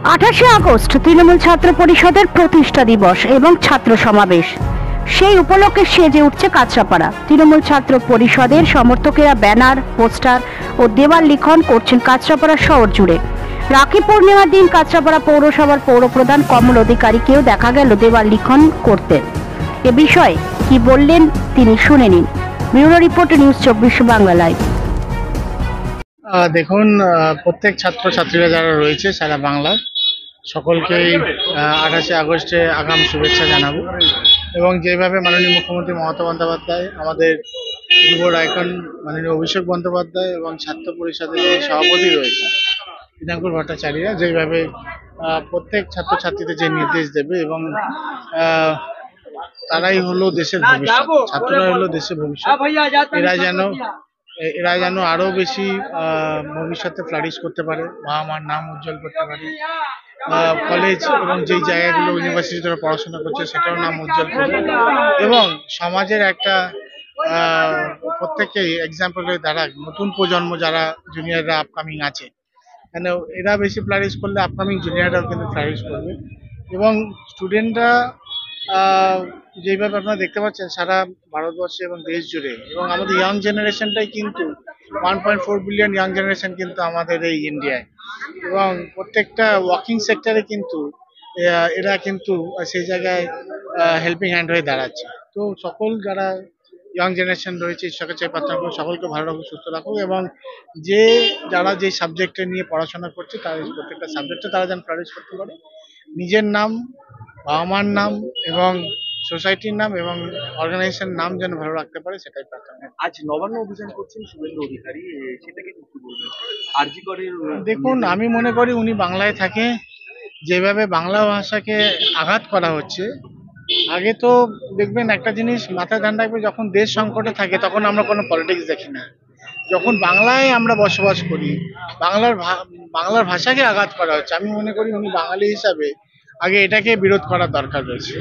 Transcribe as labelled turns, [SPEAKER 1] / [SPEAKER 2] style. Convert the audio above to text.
[SPEAKER 1] 28শে August Trinamool ছাত্র পরিষদের প্রতিষ্ঠা দিবস এবং ছাত্র সমাবেশ। সেই উপলক্ষে সেজে উঠছে কাঁচরাপাড়া। তৃণমূল ছাত্র পরিষদের সমর্থকেরা ব্যানার, পোস্টার ও দেওয়াল লিখন করছেন কাঁচরাপাড়া শহর জুড়ে। রাখি পূর্ণিমার দিন কাঁচরাপাড়া পৌরসভার পৌরপ্রধান কমল অধিকারীকেও দেখা গেল দেওয়াল লিখন করতে। এ বিষয়ে কি বললেন তিনি শুনে নিন। Bureau report, news 24 Bangla live.
[SPEAKER 2] দেখুন, প্রত্যেক ছাত্রছাত্রীরা যারা রয়েছে সারা বাংলার সকলকেই 28শে আগস্টে আগাম শুভেচ্ছা জানাবো। এবং যেভাবে মাননীয় মুখ্যমন্ত্রী মমতা বন্দ্যোপাধ্যায়, আমাদের যুব আইকন মাননীয় অভিষেক বন্দ্যোপাধ্যায় এবং ছাত্র পরিষদের যে সভাপতি রয়েছে পিনাঙ্কুর ভট্টাচার্যরা যেভাবে প্রত্যেক ছাত্রছাত্রীদের যে নির্দেশ দেবে এবং তারাই হলো দেশের ভবিষ্যৎ, ছাত্ররা হলো দেশের ভবিষ্যৎ। এরা যেন আরো বেশি ভবিষ্যতে ফ্লারিশ করতে পারে, বাবা মার নাম উজ্জ্বল করতে পারে, কলেজ এবং যেই জায়গাগুলো ইউনিভার্সিটি তারা পড়াশোনা করছে সেটাও নাম উজ্জ্বল করবে এবং সমাজের একটা প্রত্যেককে এক্সাম্পল হয়ে দাঁড়াক নতুন প্রজন্ম যারা জুনিয়ররা আপকামিং আছে। কেন এরা বেশি ফ্লারিশ করলে আপকামিং জুনিয়ররাও কিন্তু ফ্লারিশ করবে। এবং স্টুডেন্টরা যেভাবে আপনারা দেখতে পাচ্ছেন সারা ভারতবর্ষে এবং দেশ জুড়ে, এবং আমাদের ইয়াং জেনারেশনটাই কিন্তু 1.4 বিলিয়ন ইয়াং জেনারেশন কিন্তু আমাদের এই ইন্ডিয়ায়, এবং প্রত্যেকটা ওয়ার্কিং সেক্টরে কিন্তু এরা কিন্তু সেই জায়গায় হেল্পিং হ্যান্ড হয়ে দাঁড়াচ্ছে। তো সকল যারা ইয়াং জেনারেশন রয়েছে ঈশ্বরকে চাই প্রার্থনা করুন সকলকে ভালো রাখুক, সুস্থ রাখুক, এবং যারা যে সাবজেক্টে নিয়ে পড়াশোনা করছে তার প্রত্যেকটা সাবজেক্টে তারা যেন ফ্লারিশ করতে পারে, নিজের নাম, বাবা মার নাম এবং সোসাইটির নাম এবং অর্গানাইজেশন নাম যেন ভালো রাখতে পারে, সেটাই প্রার্থনা।
[SPEAKER 3] আজ নবান্ন অভিযান করছেন শুভেন্দু অধিকারী, সেটাকে কি বলবেন? আরজি করের
[SPEAKER 2] দেখুন, আমি মনে করি উনি বাংলায় থাকে, যেভাবে বাংলা ভাষাকে আঘাত করা হচ্ছে। আগে তো দেখবেন একটা জিনিস মাথায় ধ্যান রাখবে, যখন দেশ সংকটে থাকে তখন আমরা কোনো পলিটিক্স দেখি না। যখন বাংলায় আমরা বসবাস করি, বাংলার ভাষাকে আঘাত করা হচ্ছে, আমি মনে করি উনি বাঙালি হিসাবে আগে এটাকে বিরোধ করার দরকার রয়েছে।